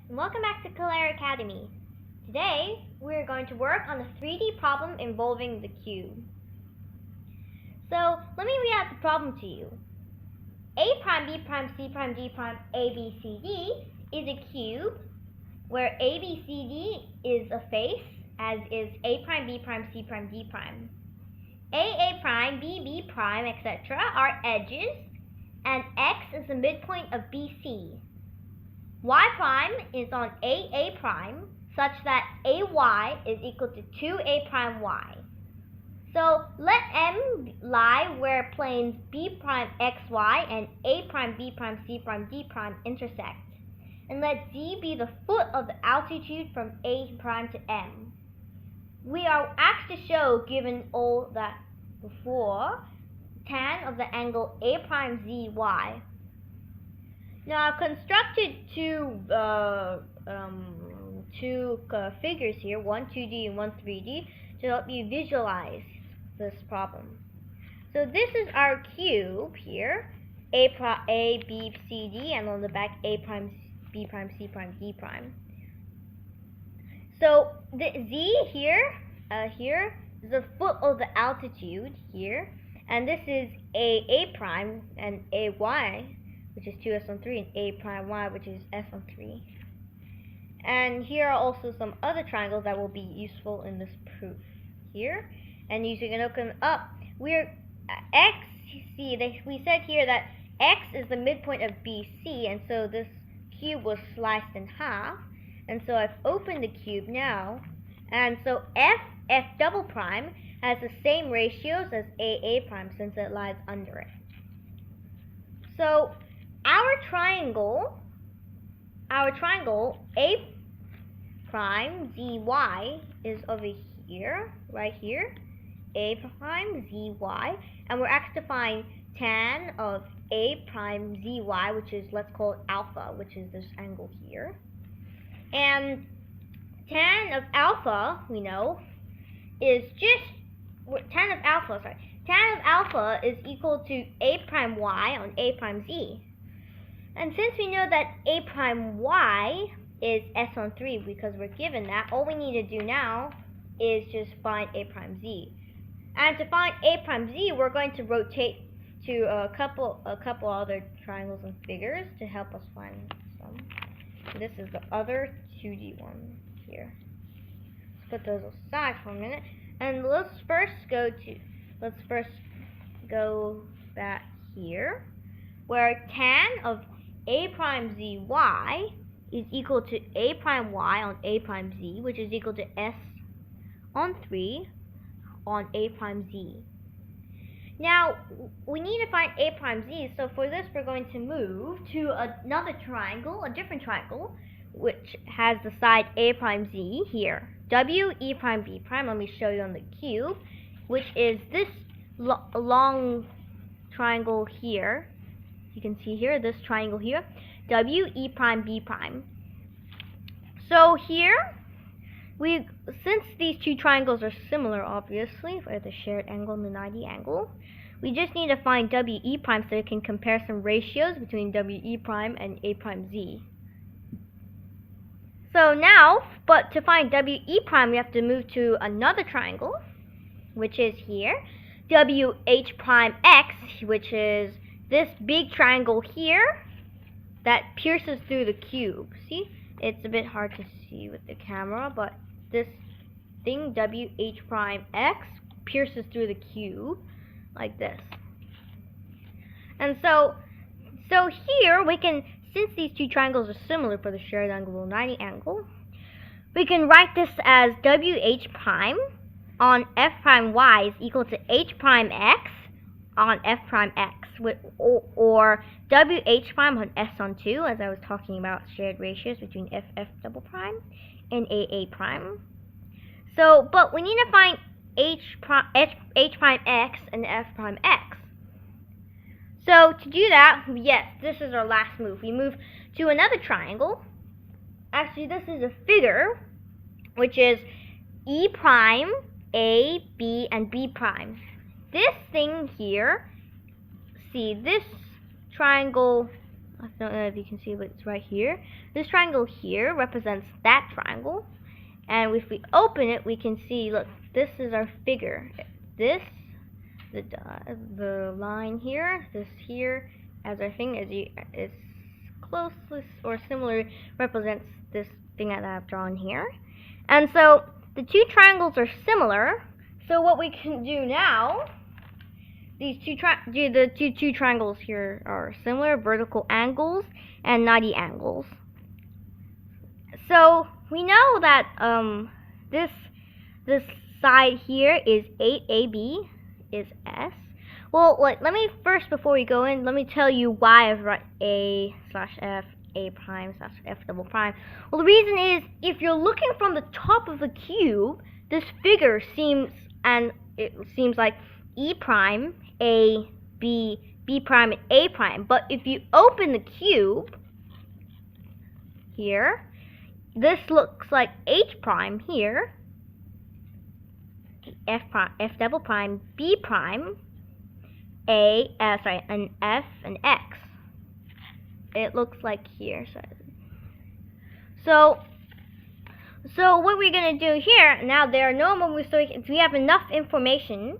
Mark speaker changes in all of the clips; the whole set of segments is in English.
Speaker 1: and welcome back to Calero Academy. Today, we're going to work on a 3D problem involving the cube. So, let me read out the problem to you. A prime, B prime, C prime, D prime, A, B, C, D is a cube where A, B, C, D is a face, as is A prime, B prime, C prime, D prime. A prime, B prime, etc. are edges, and X is the midpoint of BC. Y prime is on A prime, such that AY is equal to 2A prime Y. So let M lie where planes B prime XY and A prime B prime C prime D prime intersect. And let Z be the foot of the altitude from A prime to M. We are asked to show, given all that before, tan of the angle A prime ZY. Now I've constructed two figures here, one 2D and one 3D, to help you visualize this problem. So this is our cube here, A, B, C, D, and on the back A prime, B prime, C prime, D prime. So the Z here is the foot of the altitude here, and this is A prime and AY, which is 2S on 3, and A prime Y, which is S on 3. And here are also some other triangles that will be useful in this proof here. And you can look them up. We said here that X is the midpoint of BC, and so this cube was sliced in half. And so I've opened the cube now, and so F double prime has the same ratios as A prime since it lies under it. So our triangle A prime ZY is over here, right here, A prime ZY, and we're asked to find tan of A prime ZY, which is, let's call it alpha, which is this angle here. And tan of alpha, we know, is tan of alpha is equal to A prime Y on A prime Z. And since we know that A prime Y is S on 3 because we're given that, all we need to do now is just find A prime Z. And to find A prime Z, we're going to rotate to a couple other triangles and figures to help us find some. This is the other 2D one here. Let's put those aside for a minute, and let's first go back here, where tan of A prime ZY is equal to A prime Y on A prime Z, which is equal to S on 3 on A prime Z. Now, we need to find A prime Z, so for this we're going to move to another triangle, a different triangle, which has the side A prime Z here. W, E prime, B prime, let me show you on the cube, which is this long triangle here. You can see here, this triangle here, W, E prime, B prime. So here, since these two triangles are similar, obviously, for the shared angle and the 90 angle, we just need to find WE prime so we can compare some ratios between WE prime and A prime Z. So now, but to find WE prime, we have to move to another triangle, which is here, WH prime X, which is this big triangle here that pierces through the cube. See, it's a bit hard to see with the camera, but this thing, WH prime X, pierces through the cube like this. And so here we can, since these two triangles are similar for the shared angle and 90 angle, we can write this as WH prime on F prime Y is equal to H prime X on F prime X, or WH prime on S on 2, as I was talking about shared ratios between F double prime and A prime. So, but we need to find H prime X and F prime X. So to do that, yes, this is our last move. We move to another triangle. Actually, this is a figure, which is E prime, A, B, and B prime. This thing here, see, this triangle I don't know if you can see, but it's right here. This triangle here represents that triangle. And if we open it, we can see, look, this is our figure. This, the line here, this here, as our thing is closely or similar represents this thing that I've drawn here. And so the two triangles are similar. So what we can do now, the two triangles here are similar, vertical angles and 90 angles. So we know that this side here is 8AB is S. Well, let me first, before we go in, let me tell you why I've written A/F, A prime / F double prime. Well, the reason is, if you're looking from the top of the cube, this figure seems like E prime, A, B, B prime, and A prime. But if you open the cube here, this looks like H prime here, F double prime, B prime, and F and X. It looks like here. So what we're gonna do here now, there are no more, so we have enough information,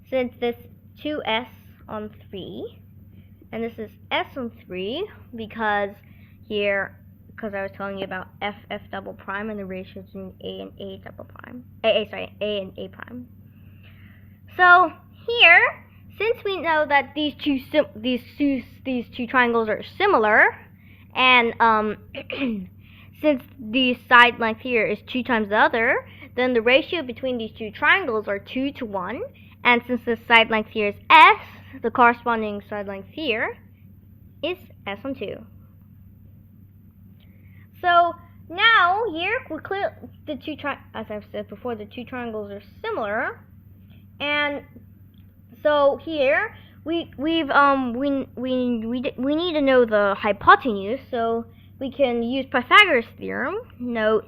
Speaker 1: since this 2S on 3, and this is S on 3, because I was telling you about F double prime and the ratio between A and A double prime. A and A prime. So here, since we know that these two triangles are similar, and since the side length here is 2 times the other, then the ratio between these two triangles are 2 to 1. And since the side length here is S, the corresponding side length here is S on 2. So now here we're clear as I've said before, the two triangles are similar, and so here we need to know the hypotenuse, so we can use Pythagoras theorem. Note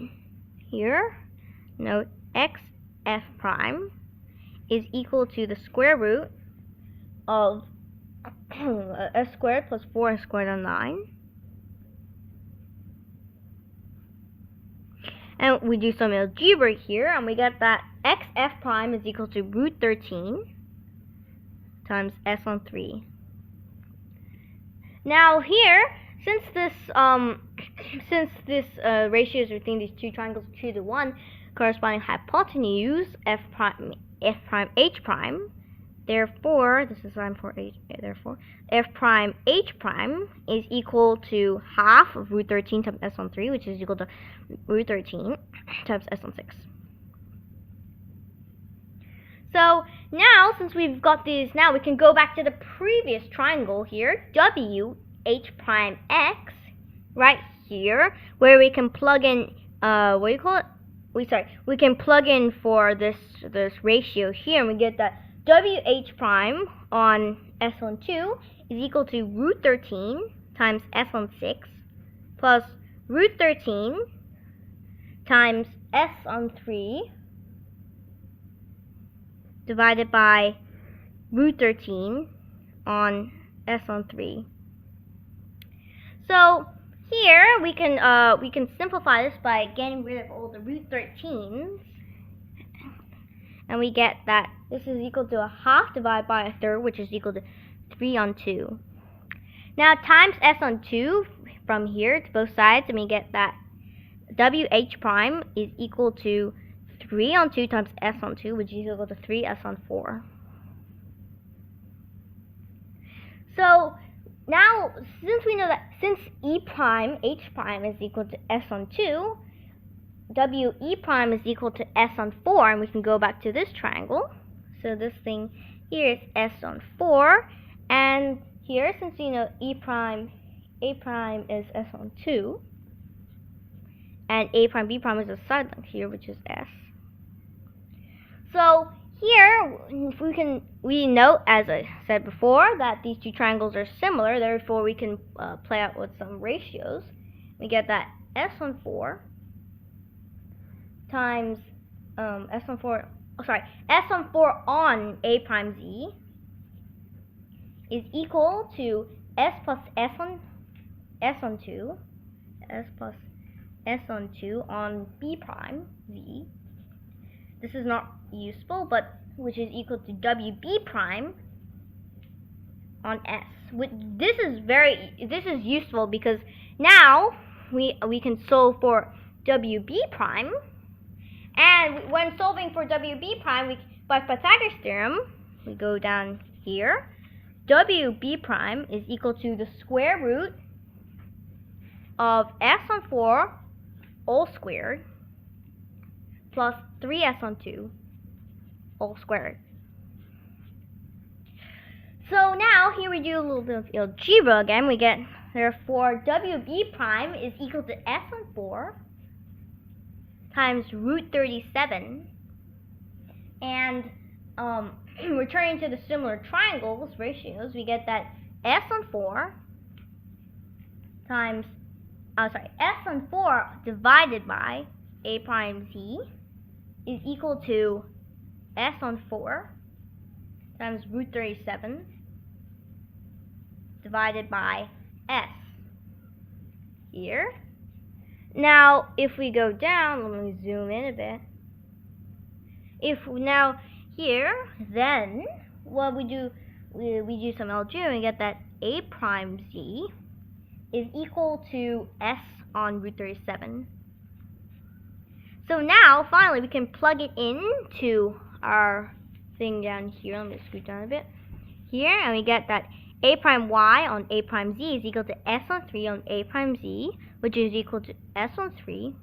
Speaker 1: x f prime is equal to the square root of s squared plus 4s squared on 9. And we do some algebra here, and we get that xf prime is equal to root 13 times s on 3. Now here, since this ratios between these two triangles are 2 to 1, corresponding hypotenuse f prime h prime, therefore this is line for h, therefore f prime h prime is equal to half of root 13 times s on 3, which is equal to root 13 times s on 6. So now, since we've got these, now we can go back to the previous triangle here, W h prime x, right here, where we can plug in what do you call it? We can plug in for this ratio here, and we get that WH prime on S on 2 is equal to root 13 times S on 6 plus root 13 times S on 3 divided by root 13 on S on 3. So here we can simplify this by getting rid of all the root 13s, and we get that this is equal to a half divided by a third, which is equal to 3 on 2. Now times s on 2 from here to both sides, and we get that WH prime is equal to 3 on 2 times s on 2, which is equal to 3s on 4. So now, since we know that since E prime, H prime is equal to S on 2, WE prime is equal to S on 4, and we can go back to this triangle. So this thing here is S on 4, and here, since you know A prime is S on 2, and A prime, B prime is a side length here, which is S. So here, we know, as I said before, that these two triangles are similar, therefore we can play out with some ratios. We get that S on 4 times S on 4 on A prime Z is equal to S plus S on s on 2, s plus s on 2 on b prime z. This is not useful, but which is equal to wb prime on s. This is useful because now we can solve for wb prime, and when solving for wb prime, by Pythagoras theorem, we go down here. wb prime is equal to the square root of s on 4 all squared plus 3s on 2 all squared. So now here we do a little bit of algebra again. We get, therefore, wb prime is equal to s on 4 times root 37, and returning to the similar triangles ratios, we get that s on 4 times, s on 4 divided by a prime z is equal to s on 4 times root 37 divided by s here. Now, if we go down, let me zoom in a bit. If now here, then what we do some algebra and we get that a prime z is equal to s on root 37. So now, finally, we can plug it into our thing down here. Let me scoot down a bit here, and we get that a prime y on a prime z is equal to s on 3 on a prime z, which is equal to s on 3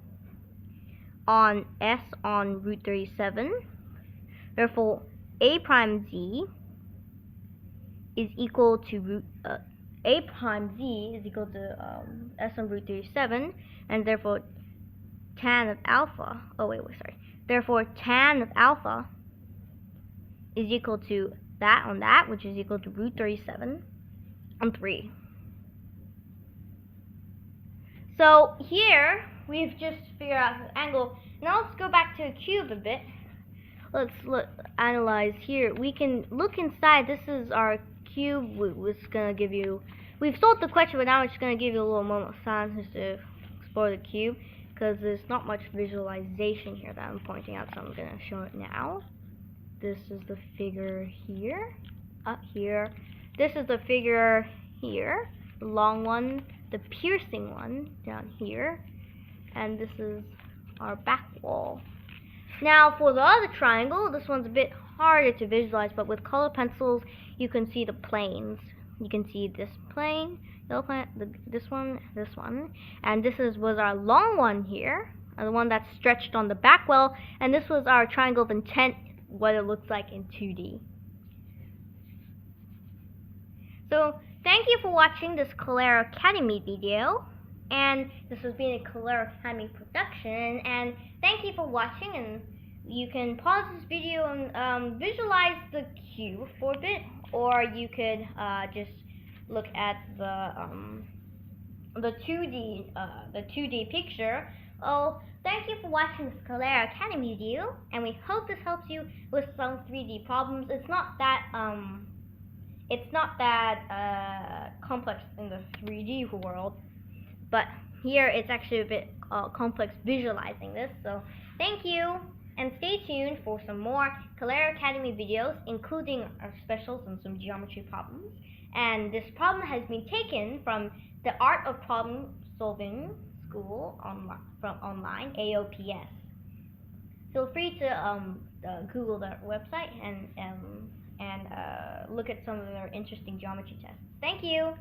Speaker 1: on s on root 37. Therefore, a prime z is equal to a prime z is equal to s on root 37, and therefore tan of alpha. Therefore, tan of alpha is equal to that on that, which is equal to root 37 on 3. So here we've just figured out the angle. Now let's go back to a cube a bit. Let's analyze here. We can look inside. This is our cube. We've solved the question, but now it's going to give you a little moment of silence to explore the cube, because there's not much visualization here that I'm pointing out, so I'm going to show it now. This is the figure here, up here. This is the figure here, the long one, the piercing one down here, and this is our back wall. Now for the other triangle, this one's a bit harder to visualize, but with color pencils you can see the planes. You can see this plane, this one, and this was our long one here, the one that's stretched on the back wall, and this was our triangle of intent, what it looks like in 2D. So thank you for watching this Calero Academy video, and this has been a Calero Academy production, and thank you for watching, and you can pause this video and visualize the cube for a bit, or you could just look at the 2D picture. Oh, thank you for watching this Calero Academy video, and we hope this helps you with some 3D problems. It's not that complex in the 3D world, but here it's actually a bit complex visualizing this. So thank you, and stay tuned for some more Calero Academy videos, including our specials and some geometry problems. And this problem has been taken from the Art of Problem Solving School from online, AOPS. Feel free to Google their website and look at some of their interesting geometry tests. Thank you.